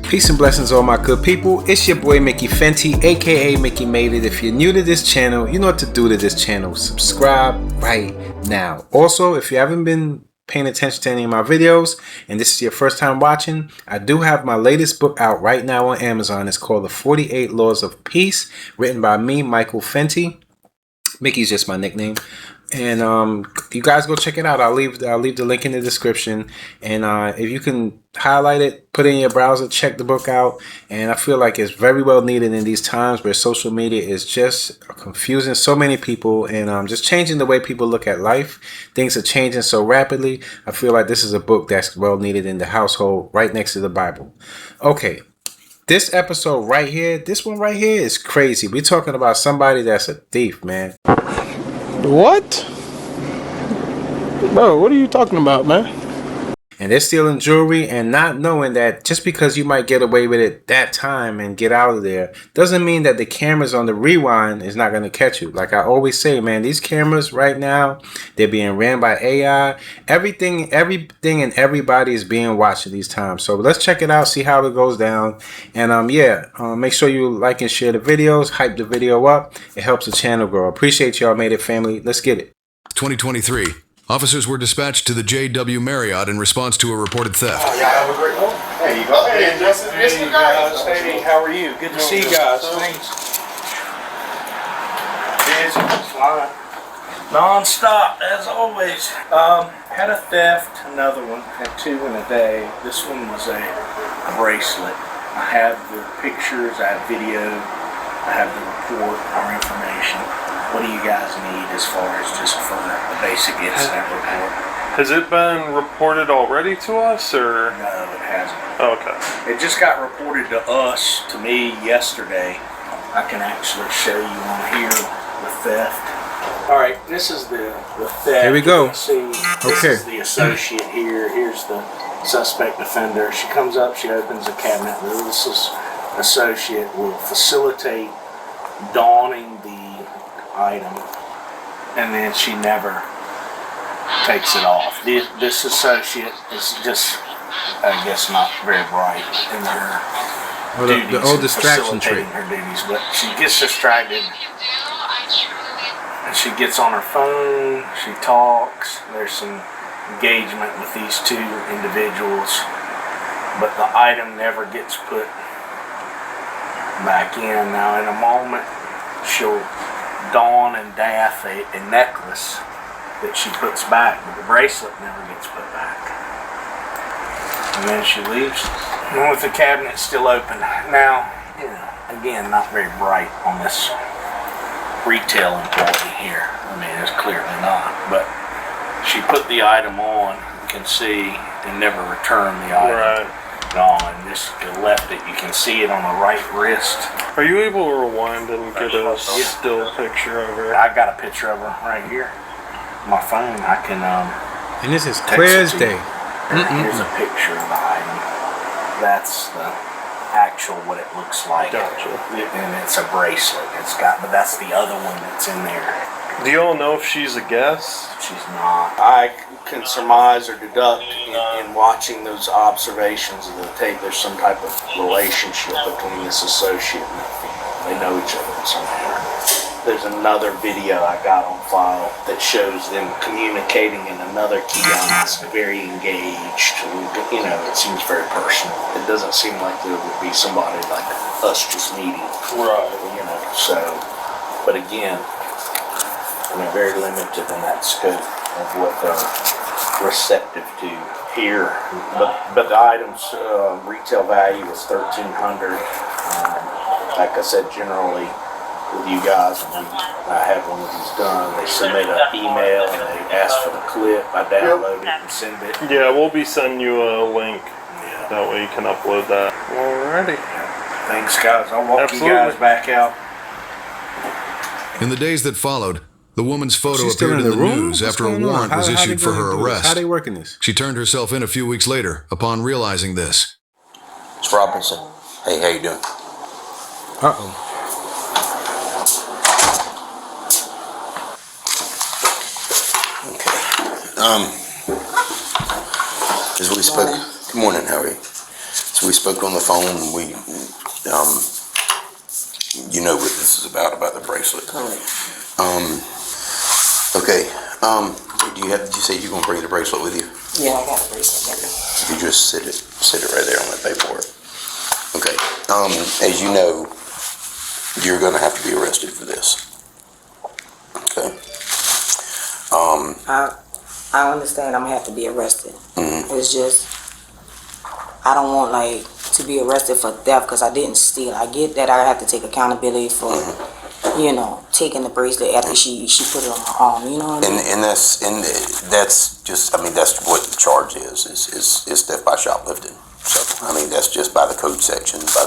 Peace and blessings, all my good people. It's your boy Mickey Fenty, aka Mickey Made It. If you're new to this channel, you know what to do to this channel. Subscribe right now. Also, if you haven't been paying attention to any of my videos and this is your first time watching, I do have my latest book out right now on Amazon. It's called The 48 Laws of Peace, written by me, Michael Fenty. Mickey's just my nickname. And you guys go check it out. I'll leave the link in the description. And if you can highlight it, put it in your browser, check the book out. And I feel like it's very well needed in these times where social media is just confusing so many people and just changing the way people look at life. Things are changing so rapidly. I feel like this is a book that's well needed in the household right next to the Bible. Okay. This episode right here, this one right here is crazy. We're talking about somebody that's a thief, man. What? Bro, what are you talking about, man? And they're stealing jewelry and not knowing that just because you might get away with it that time and get out of there doesn't mean that the cameras on the rewind is not going to catch you. Like I always say, man, these cameras right now, they're being ran by AI. Everything and everybody is being watched at these times. So let's check it out, see how it goes down. And make sure you like and share the videos, hype the video up. It helps the channel grow. Appreciate y'all, Made It family. Let's get it. 2023. Officers were dispatched to the JW Marriott in response to a reported theft. Oh, yeah, have a great one. There you go. Hey, this is Mr. Guys. Hey, how are you? Good to see you guys. Thanks. Busy, flying. Non-stop, as always. Had a theft, another one. Had two in a day. This one was a bracelet. I have the pictures, I have video, I have the report, our information. What do you guys need as far as just for a basic incident report? Has it been reported already to us, or? No, it hasn't. Okay. It just got reported to us, to me, yesterday. I can actually show you on here the theft. All right, this is the theft. Here we go. See, this is the associate here. Here's the suspect offender. She comes up, she opens the cabinet. This is associate will facilitate donning the item, and then she never takes it off. This associate is just, I guess, not very bright in her duties. The old distraction trick. Her duties, but she gets distracted, and she gets on her phone. She talks. There's some engagement with these two individuals, but the item never gets put back in. Now, in a moment, she'll don and daff a necklace that she puts back, but the bracelet never gets put back. And then she leaves, and with the cabinet still open. Now, again, not very bright on this retail employee here. I mean, it's clearly not, but she put the item on, you can see, and never returned the item. Right. No, and this left it. You can see it on the right wrist. Are you able to rewind and get a still picture of her? I got a picture of her right here. My phone, I can And this is clear as day. Here's a picture of the item. That's the actual what it looks like. Gotcha. And it's a bracelet. But that's the other one that's in there. Do you all know if she's a guest? She's not. I can surmise or deduct in watching those observations of the tape, there's some type of relationship between this associate and that female. They know each other somehow. There's another video I got on file that shows them communicating in another kiosk, very engaged. It seems very personal. It doesn't seem like there would be somebody like us just meeting. Right. But again, they're very limited in that scope of what they're receptive to here. But the item's retail value is $1,300. Like I said, generally with you guys, when I have one of these done, they submit an email and they ask for the clip. I download it and send it. Yeah, we'll be sending you a link. Yeah. That way you can upload that. Alrighty. Thanks, guys. I'll walk you guys back out. In the days that followed, the woman's photo appeared in the news after a warrant was issued for her arrest. How are they working this? She turned herself in a few weeks later upon realizing this. It's Robinson. Hey, how you doing? Uh-oh. As we spoke, good morning, how are you? So we spoke on the phone. And we, you know what this is about the bracelet. Correct. Okay. Did you say you're gonna bring the bracelet with you? Yeah, I got a bracelet baby. You just sit it right there on that paperwork. Okay. As you know, you're gonna have to be arrested for this. Okay. I understand I'm gonna have to be arrested. It's just I don't want like to be arrested for theft because I didn't steal. I get that I have to take accountability for taking the bracelet after she put it on my arm. You know what I mean? And that's just, I mean, that's what the charge is theft by shoplifting. So I mean, that's just by the code section, by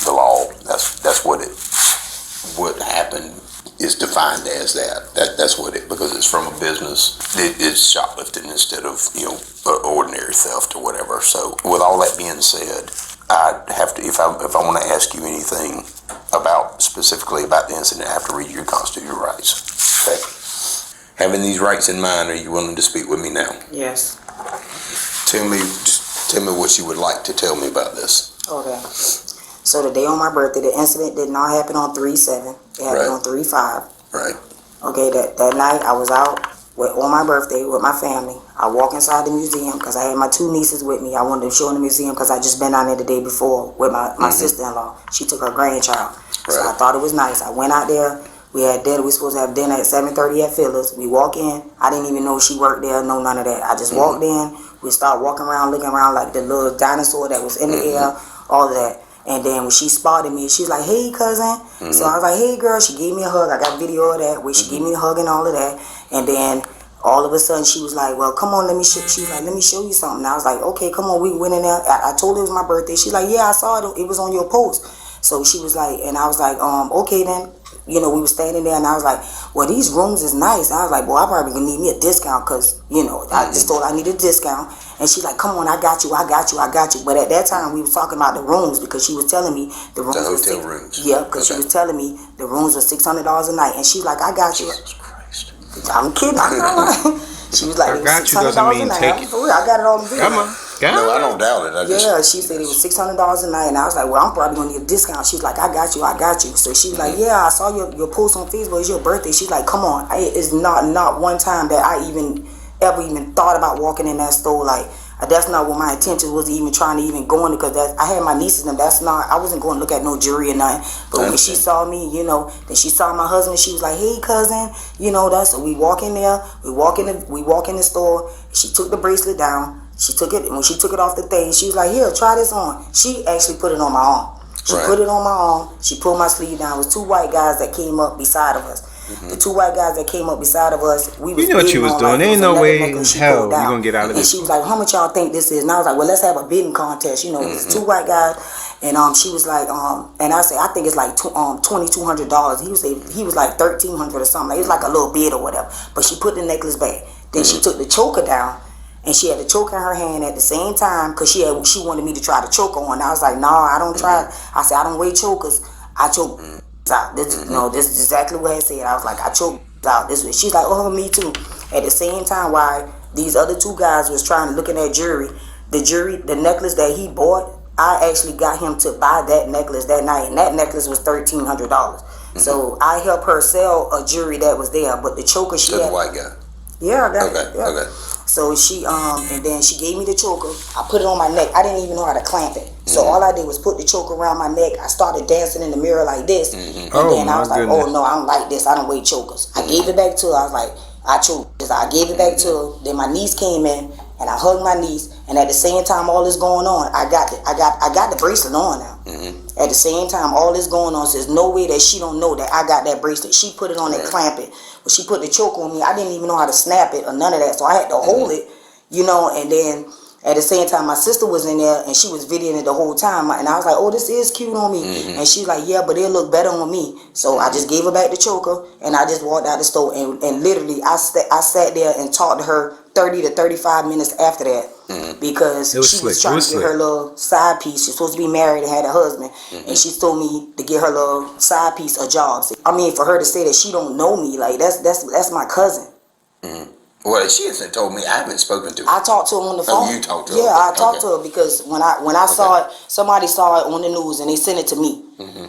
the law. That's what happened is defined as that's what it, because it's from a business. It's shoplifting instead of ordinary theft or whatever. So with all that being said, I have to, if I want to ask you anything specifically about the incident, I have to read your constitutional rights. Okay. Having these rights in mind, are you willing to speak with me now? Yes. Tell me what you would like to tell me about this. Okay. So the day on my birthday, the incident did not happen on 3/7. It happened on 3/5. Right. Okay, that night I was out on my birthday with my family. I walk inside the museum because I had my 2 nieces with me. I wanted to show in the museum because I just been down there the day before with my sister-in-law. She took her grandchild. Right. So I thought it was nice. I went out there. We had dinner. We were supposed to have dinner at 7:30 at Phillips. We walk in. I didn't even know she worked there. No, none of that. I just walked in. We start walking around, looking around like the little dinosaur that was in the air, all of that. And then when she spotted me, she's like, "Hey, cousin." So I was like, "Hey, girl." She gave me a hug. I got video of that where she gave me a hug and all of that. And then all of a sudden she was like, "Well, come on, let me show." She was like, "Let me show you something." And I was like, "Okay, come on." We went in there. I told her it was my birthday. She's like, "Yeah, I saw it. It was on your post." So she was like, and I was like, "Okay then." We were standing there, and I was like, "Well, these rooms is nice." And I was like, "Well, I probably gonna need me a discount because I just told her I needed a discount." And she's like, "Come on, I got you. But at that time, we was talking about the rooms because she was telling me the rooms. The hotel rooms. Yeah, because she was telling me the rooms were $600 a night, and she's like, "I got you." Jesus Christ. I'm kidding. I'm not. She was like, I got you doesn't $600 mean a night. take it. For real, I got it on the video. Come on. No, I don't doubt it. Yeah, she said it was $600 a night, and I was like, "Well, I'm probably gonna need a discount." She was like, "I got you." So she was like, "Yeah, I saw your post on Facebook. It's your birthday." She's like, "Come on." It's not one time that I ever thought about walking in that store. Like that's not what my intention was, even trying to even go in it, because I had my nieces and that's not. I wasn't going to look at no jewelry or nothing. But when she saw me, then she saw my husband. She was like, "Hey, cousin," that's. So we walk in there. We walk in the store. She took the bracelet down. She took it, and when she took it off the thing, she was like, "Here, try this on." She actually put it on my arm. She put it on my arm. She pulled my sleeve down. It was 2 white guys that came up beside of us. The 2 white guys that came up beside of us, we was. You know what she was doing. There ain't no way in hell you gonna get out of this. And she was like, "How much y'all think this is?" And I was like, "Well, let's have a bidding contest." It's 2 white guys, and she was like, and I said, "I think it's like $2,200." He was like $1,300 or something. It was like a little bid or whatever. But she put the necklace back. Then she took the choker down. And she had the choke in her hand at the same time because she wanted me to try to choke her on. I was like, "No, I don't try." I said, "I don't weigh chokers. I choke out." This is exactly what I said. I was like, "I choke out this way." She's like, "Oh, me too." At the same time, while these other 2 guys was looking at the necklace that he bought, I actually got him to buy that necklace that night, and that necklace was $1,300. So I helped her sell a jewelry that was there, but the choker she had. The white guy. Yeah, I got it. Yeah. Okay. So she and then she gave me the choker. I put it on my neck. I didn't even know how to clamp it. So all I did was put the choker around my neck. I started dancing in the mirror like this. And then I was like, "Oh no, I don't like this. I don't weigh chokers." I gave it back to her. I was like, "I choked this." I gave it back to her. Then my niece came in and I hugged my niece. And at the same time all this going on, I got the bracelet on now. At the same time all this going on, so there's no way that she don't know that I got that bracelet. She put it on and clamp it. When she put the choke on me, I didn't even know how to snap it or none of that. So I had to hold it, and then at the same time my sister was in there and she was videoing it the whole time. And I was like, "Oh, this is cute on me." And she's like, "Yeah, but it look better on me." So I just gave her back the choker and I just walked out the store and literally I sat there and talked to her 30 to 35 minutes after that. Because she was trying to get her little side piece. She's supposed to be married and had a husband, and she told me to get her little side piece a job. I mean, for her to say that she don't know me, like that's my cousin. Well, she hasn't told me. I haven't spoken to her. I talked to her on the phone. Oh, you talked to her? Yeah, I talked to her because when I saw it, somebody saw it on the news and they sent it to me.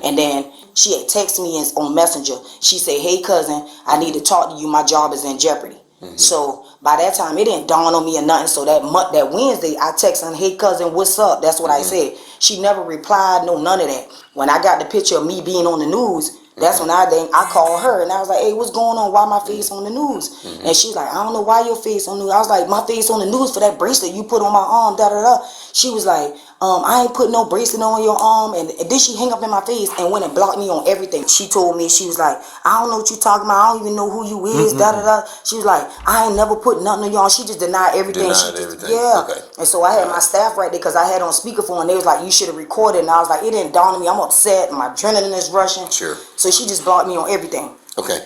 And then she had texted me on Messenger. She said, "Hey cousin, I need to talk to you. My job is in jeopardy." So by that time, it didn't dawn on me or nothing. So that Wednesday, I texted her, "Hey cousin, what's up?" That's what I said. She never replied, no, none of that. When I got the picture of me being on the news, that's when I called her and I was like, "Hey, what's going on? Why my face on the news?" And she's like, "I don't know why your face on the news." I was like, "My face on the news for that bracelet you put on my arm, da da da." She was like, "I ain't put no bracelet on your arm." And then she hung up in my face and went and blocked me on everything. She told me, she was like, "I don't know what you talking about. I don't even know who you is, da da da." She was like, "I ain't never put nothing on your arm." She just denied everything. Yeah. Okay. And so I had my staff right there because I had on speakerphone and they was like, "You should have recorded." And I was like, it didn't dawn on me. I'm upset. My adrenaline is rushing. Sure. So she just blocked me on everything. Okay.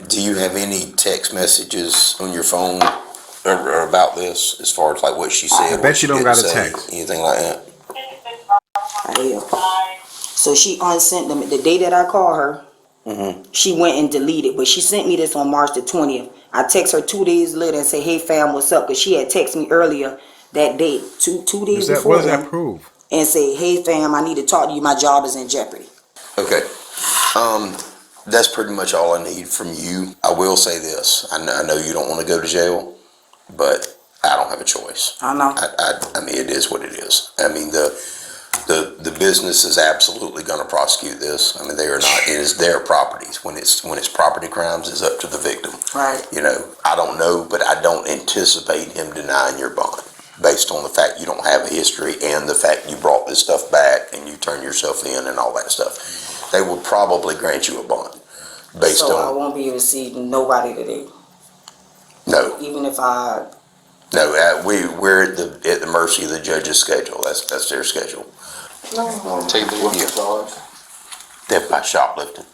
Do you have any text messages on your phone or about this, as far as like what she said? I bet you don't got a text. Anything like that? So she unsent them the day that I called her. She went and deleted, but she sent me this on March the 20th. I text her 2 days later and say, "Hey fam, what's up?" Because she had texted me earlier that day, two days before. What does that prove? And say, "Hey fam, I need to talk to you. My job is in jeopardy." Okay. That's pretty much all I need from you. I will say this. I know you don't want to go to jail, but I don't have a choice. I know. I mean, it is what it is. I mean, the business is absolutely going to prosecute this. I mean, they are not. It is their properties. When it's property crimes, it's up to the victim. Right. You know, I don't know, but I don't anticipate him denying your bond based on the fact you don't have a history and the fact you brought this stuff back and you turned yourself in and all that stuff. They will probably grant you a bond based on. So I won't be receiving nobody today. No. Even if I. No, we're at the mercy of the judge's schedule. That's their schedule. Take the charge. Theft by shoplifting.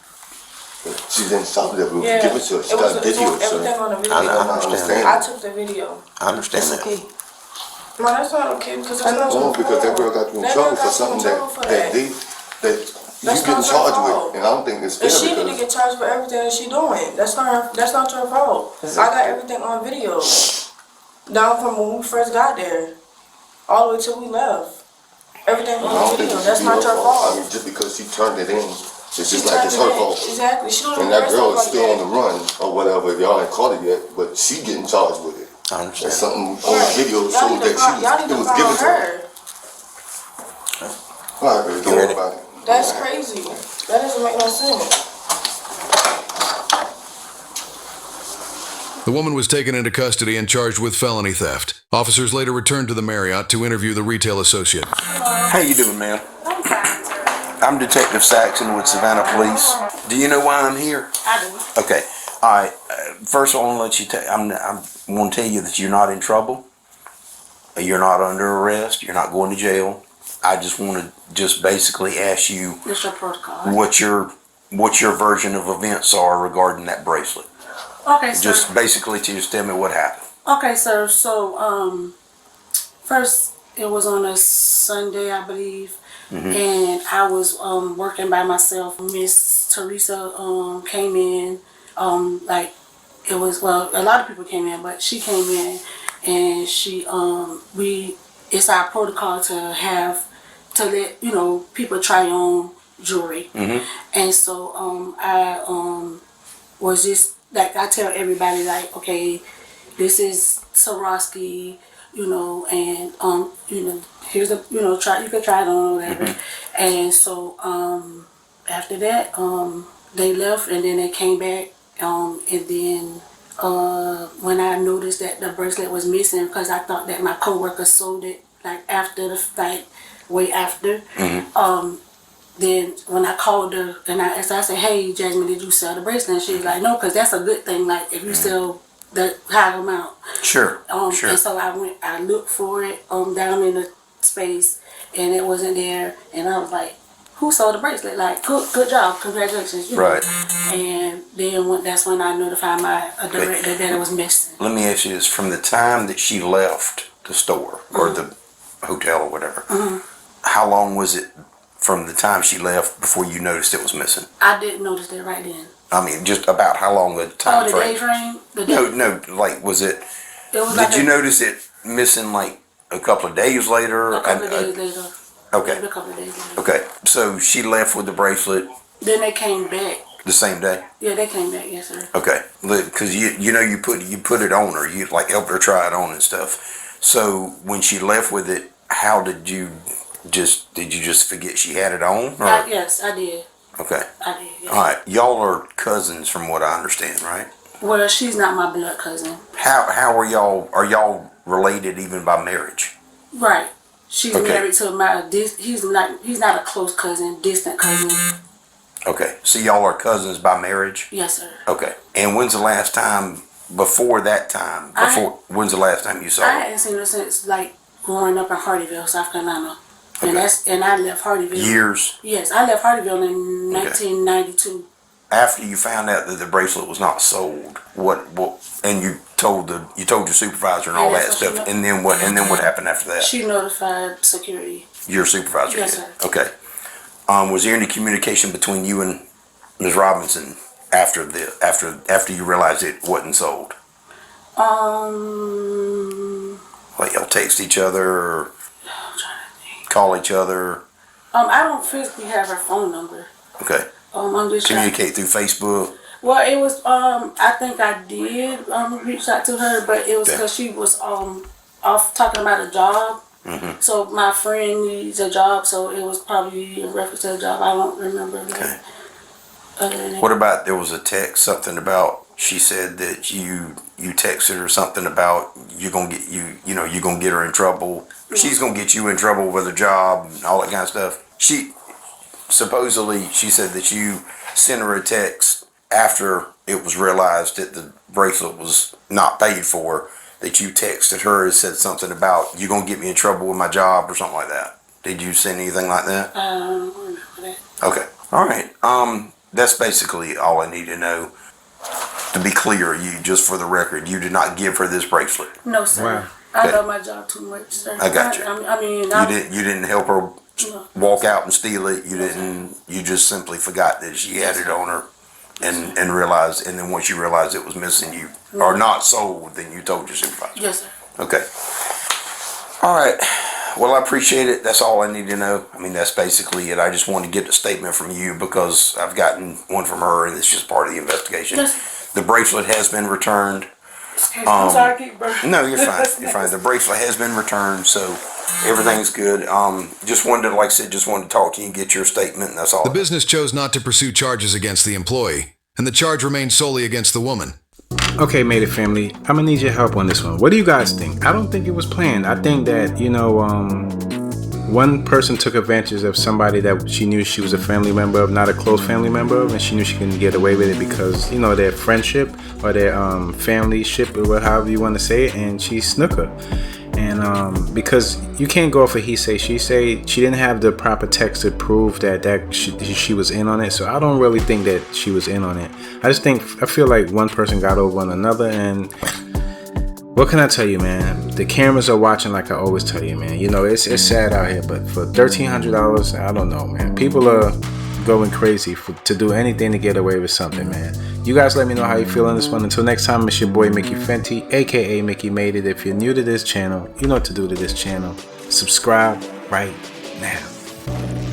She didn't stop it. Yeah. Give it to her. She got video. Everything on the video. I understand. I took the video. I understand that. Okay. No, that's not okay because there's no, because that girl got you in trouble for something that you getting charged with, and I don't think it's fair. And she need to get charged for everything that she doing. That's not your fault. I got everything on video. Down from when we first got there, all the way till we left. Everything on video. That's not your fault. I mean, just because she turned it in, it's just like it's her fault. Exactly. She don't. And that girl is still on the run or whatever. Y'all ain't caught it yet, but she getting charged with it. I understand. And something on the video showed that it was given to her. All right, baby, don't worry about it. That's crazy. That doesn't make no sense. The woman was taken into custody and charged with felony theft. Officers later returned to the Marriott to interview the retail associate. How you doing, ma'am? I'm fine, sir. I'm Detective Saxon with Savannah Police. Do you know why I'm here? I do. Okay. All right. First, I want to let you I want to tell you that you're not in trouble. You're not under arrest. You're not going to jail. I just want to basically ask you What's your protocol? what your version of events are regarding that bracelet. Okay, sir. Just basically to just tell me what happened. Okay, sir. So, first it was on a Sunday, I believe, and I was working by myself. Miss Teresa came in. A lot of people came in, but she came in, and she it's our protocol to let people try on jewelry, and so I was just. Like I tell everybody, like, okay, this is Swarovski, and here's a, you can try it on or whatever. And so after that, they left, and then they came back, and then when I noticed that the bracelet was missing, because I thought that my coworker sold it like after the fight, way after. Then when I called her and I said, "Hey, Jasmine, did you sell the bracelet?" And she was like, "No, because that's a good thing. Like if you sell the high amount." Sure. Sure. And so I looked for it down in the space, and it wasn't there. And I was like, "Who sold the bracelet? Like, good job, congratulations." Right. And then that's when I notified my director that it was missing. Let me ask you this: from the time that she left the store or the hotel or whatever, how long was it? From the time she left before you noticed it was missing? I didn't notice that right then. I mean, just about how long a time the frame? day frame? The day. No, like, was it, It was did you notice it missing like a couple of days later? A couple of days later. Okay. A couple of days later. Okay, so she left with the bracelet Then they came back. the same day? Yeah, they came back, yes, sir. Okay, because you put it on her, you like helped her try it on and stuff. So when she left with it, how did you just forget she had it on? Or? Yes, I did. Okay. I did. Yes. All right, y'all are cousins from what I understand, right? Well, she's not my blood cousin. How are y'all? Are y'all related even by marriage? Right. She's Okay. married to he's not a close cousin, distant cousin. Okay, so y'all are cousins by marriage? Yes, sir. Okay, and when's the last time? Before that time, when's the last time you saw I her? hadn't seen her since like growing up in Hardyville, South Carolina. Okay. And I left Hardyville. Years? Yes, I left Hardyville in 1992. After you found out that the bracelet was not sold, what and you told your supervisor and all Yeah, that that's what stuff, she and then what happened after that? She notified security. Your supervisor Yes, did. sir. Okay. Was there any communication between you and Ms. Robinson after you realized it wasn't sold? Like y'all text each other or call each other? I don't physically have her phone number. Okay. I'm just Communicate through Facebook? Well, it was I think I did reach out to her, but it was Okay. because she was off talking about a job. Mm-hmm. So my friend needs a job, so it was probably in reference to a job. I don't remember that. Okay. Other than that. What about there was a text, something about, she said that you texted her something about you're gonna get her in trouble. She's gonna get you in trouble with a job and all that kind of stuff. She said that you sent her a text after it was realized that the bracelet was not paid for, that you texted her and said something about you're gonna get me in trouble with my job or something like that. Did you send anything like that? I don't remember that. Okay. All right. That's basically all I need to know. To be clear, just for the record, you did not give her this bracelet. No, sir. Wow. I Okay. love my job too much, sir. I got you. I mean, You didn't help her No. walk out and steal it. You just simply forgot that she had it on her and realized, and then once you realized it was missing, or not sold, then you told your supervisor. Yes, sir. Okay. All right. Well, I appreciate it. That's all I need to know. I mean, that's basically it. I just wanted to get a statement from you because I've gotten one from her and it's just part of the investigation. Yes. The bracelet has been returned. I'm sorry, I keep burning. No, you're fine. You're fine. The bracelet has been returned, so everything's good. Just wanted to, like I said, to talk to you and get your statement, and that's all. The business chose not to pursue charges against the employee, and the charge remained solely against the woman. Okay, Made It family, I'm gonna need your help on this one. What do you guys think? I don't think it was planned. I think that, one person took advantage of somebody that she knew she was a family member of, not a close family member of, and she knew she couldn't get away with it because, their friendship or their family ship or however you want to say it, and she snook her. And because you can't go off of he say, she say, she didn't have the proper text to prove that she was in on it. So I don't really think that she was in on it. I feel like one person got over on another, and what can I tell you, man? The cameras are watching, like I always tell you, man. It's sad out here, but for $1,300, I don't know, man. People are going crazy to do anything to get away with something, man. You guys let me know how you feel on this one. Until next time, it's your boy Mickey Fenty, aka Mickey Made It. If you're new to this channel, you know what to do to this channel. Subscribe right now.